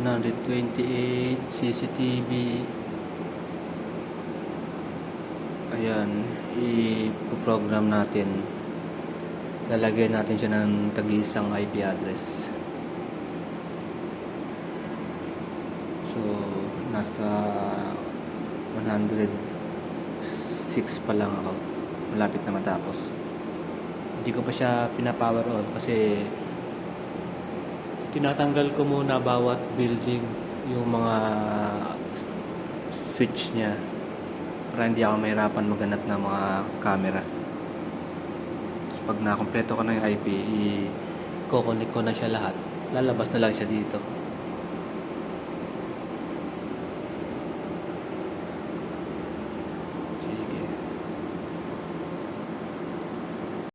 128 CCTV. Ayan, i-program natin. Lalagyan natin siya ng tag-isang IP address. So, nasa 106 pa lang ako. Malapit na matapos. Hindi ko pa siya pinapower on kasi tinatanggal ko muna bawat building yung mga switch niya para hindi ako mahirapan maghanap ng mga camera. So, pag nakompleto ko na yung IP, i-connect ko na siya lahat. Lalabas na lang siya dito.